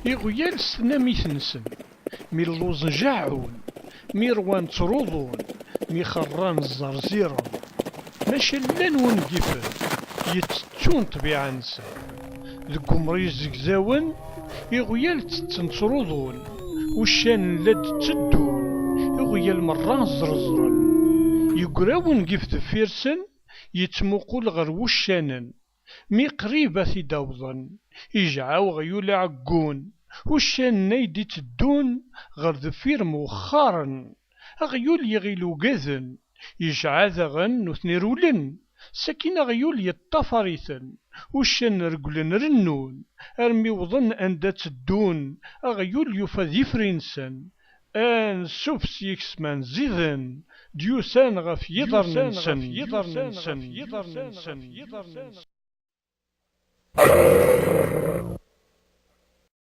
إغيال سناميثنسن مي اللوز نجاعون مي روان تروضون مي خران الزرزيرون ماشي لان ونقفل يتتون طبيعة نسن ذك مريز زكزاون إغيال تتنتروضون وشان لاد تدون إغيال مران زرزرن يقراون قف دفيرسن يتموقول غير وشانن مي قريبة تداوضن يجعاو غيول عقون وشان نايدي تدون غير دفير موخارن غيول يغيلو قاذن يجعا ذغن نثنيرولن ساكين غيول يطفريثن وشان رقلن رنون ارمي وظن اندا تدون غيول يفاد يفرينسن ان سوفس يكسمان زيذن ديوسان غف يضرنسن